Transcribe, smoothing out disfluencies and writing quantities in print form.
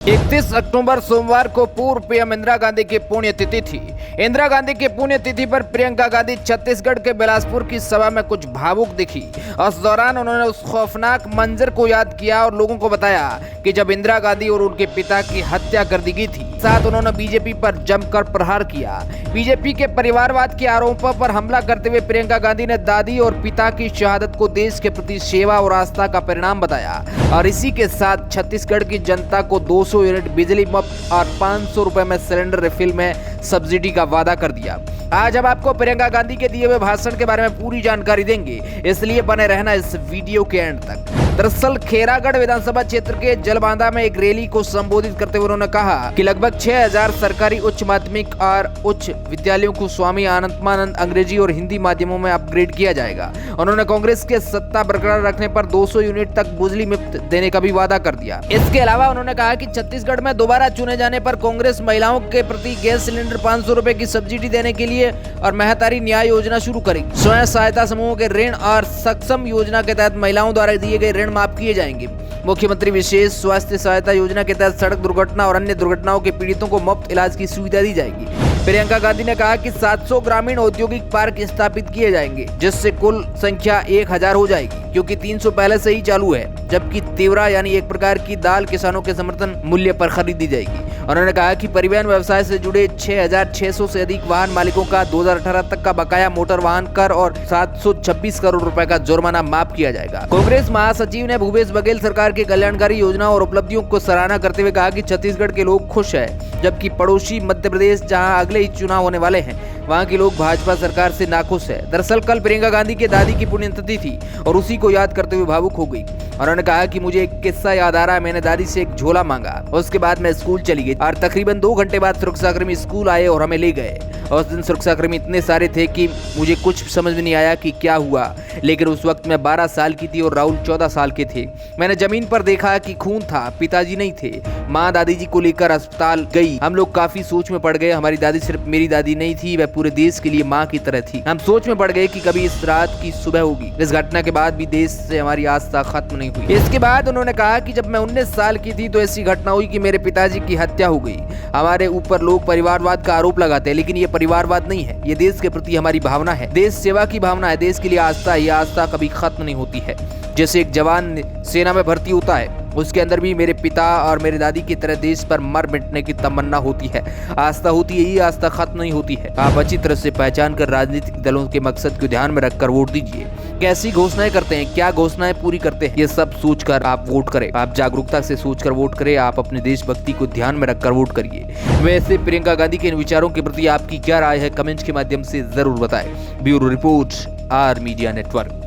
31 अक्टूबर सोमवार को पूर्व पीएम इंदिरा गांधी की पुण्यतिथि थी। इंदिरा गांधी की पुण्यतिथि पर प्रियंका गांधी छत्तीसगढ़ के बिलासपुर की सभा में कुछ भावुक दिखी। उस दौरान उन्होंने उस खौफनाक मंजर को याद किया और लोगों को बताया कि जब इंदिरा गांधी और उनके पिता की हत्या कर दी गई थी। साथ उन्होंने बीजेपी पर जमकर प्रहार किया। बीजेपी के परिवारवाद के आरोपों पर हमला करते हुए प्रियंका गांधी ने दादी और पिता की शहादत को देश के प्रति सेवा और आस्था का परिणाम बताया और इसी के साथ छत्तीसगढ़ की जनता को 200 यूनिट बिजली मुफ्त और 500 रुपए में सिलेंडर रिफिल में सब्सिडी का वादा कर दिया। आज हम आपको प्रियंका गांधी के दिए हुए भाषण के बारे में पूरी जानकारी देंगे, इसलिए बने रहना इस वीडियो के एंड तक। दरअसल खेरागढ़ विधानसभा क्षेत्र के जलबांधा में एक रैली को संबोधित करते हुए उन्होंने कहा कि लगभग 6000 सरकारी उच्च माध्यमिक और उच्च विद्यालयों को स्वामी आत्मानंद अंग्रेजी और हिंदी माध्यमों में अपग्रेड किया जाएगा। उन्होंने कांग्रेस के सत्ता बरकरार रखने पर 200 यूनिट तक बिजली मुफ्त देने का भी वादा कर दिया। इसके अलावा उन्होंने कहा कि छत्तीसगढ़ में दोबारा चुने जाने पर कांग्रेस महिलाओं के प्रति गैस सिलेंडर 500 रुपए की सब्सिडी देने के लिए और महतारी न्याय योजना शुरू करेगी। स्वयं सहायता समूहों के ऋण और सक्षम योजना के तहत महिलाओं द्वारा दिए गए ऋण माफ किए जाएंगे। मुख्यमंत्री विशेष स्वास्थ्य सहायता योजना के तहत सड़क दुर्घटना और अन्य दुर्घटनाओं के पीड़ितों को मुफ्त इलाज की सुविधा दी जाएगी। प्रियंका गांधी ने कहा कि 700 ग्रामीण औद्योगिक पार्क स्थापित किए जाएंगे, जिससे कुल संख्या 1000 हो जाएगी, क्योंकि 300 पहले से ही चालू है। जबकि तेवरा यानी एक प्रकार की दाल किसानों के समर्थन मूल्य पर खरीदी जाएगी। उन्होंने कहा कि परिवहन व्यवसाय से जुड़े 6600 से अधिक वाहन मालिकों का 2018 तक का बकाया मोटर वाहन कर और 726 करोड़ रुपए का जुर्माना माफ किया जाएगा। कांग्रेस महासचिव ने भूपेश बघेल सरकार की कल्याणकारी योजनाओं और उपलब्धियों को सराहना करते हुए कहा कि छत्तीसगढ़ के लोग खुश हैं, जबकि पड़ोसी मध्य प्रदेश, जहां अगले ही चुनाव होने वाले हैं, वहां के लोग भाजपा सरकार से नाखुश है। दरअसल कल प्रियंका गांधी के दादी की पुण्यतिथि थी और उसी को याद करते हुए भावुक हो गई। उन्होंने कहा कि मुझे एक किस्सा याद आ रहा है। मैंने दादी से एक झोला मांगा, उसके बाद मैं स्कूल चली गई और तकरीबन 2 घंटे बाद सुरक्षाकर्मी स्कूल आए और हमें ले गए। उस दिन सुरक्षाकर्मी इतने सारे थे कि मुझे कुछ समझ में नहीं आया कि क्या हुआ, लेकिन उस वक्त मैं 12 साल की थी और राहुल 14 साल के थे। मैंने जमीन पर देखा कि खून था, पिताजी नहीं थे। माँ दादी जी को लेकर अस्पताल गई। हम लोग काफी सोच में पड़ गए। हमारी दादी सिर्फ मेरी दादी नहीं थी, वह पूरे देश के लिए माँ की तरह थी। हम सोच में पड़ गए कि कभी इस रात की सुबह होगी। इस घटना के बाद भी देश से हमारी आस्था खत्म नहीं हुई। इसके बाद उन्होंने कहा कि जब मैं 19 साल की थी तो ऐसी घटना हुई कि मेरे पिताजी की हत्या हो गई। हमारे ऊपर लोग परिवारवाद का आरोप लगाते हैं, लेकिन ये परिवारवाद नहीं है, ये देश के प्रति हमारी भावना है, देश सेवा की भावना है, देश के लिए आस्था। ये आस्था कभी खत्म नहीं होती है। जैसे एक जवान सेना में भर्ती होता है, उसके अंदर भी मेरे पिता और मेरे दादी की तरह देश पर मर मिटने की तमन्ना होती है, आस्था होती है। ये आस्था खत्म नहीं होती है। आप अच्छी तरह से पहचान कर राजनीतिक दलों के मकसद को ध्यान में रखकर वोट दीजिए। कैसी घोषणाएं करते हैं, क्या घोषणाएं पूरी करते हैं, ये सब सोचकर आप वोट करें। आप जागरूकता से सोचकर वोट करें। आप अपने देशभक्ति को ध्यान में रखकर वोट करिए। वैसे प्रियंका गांधी के इन विचारों के प्रति आपकी क्या राय है, कमेंट्स के माध्यम से जरूर बताएं। Bureau report, R media network.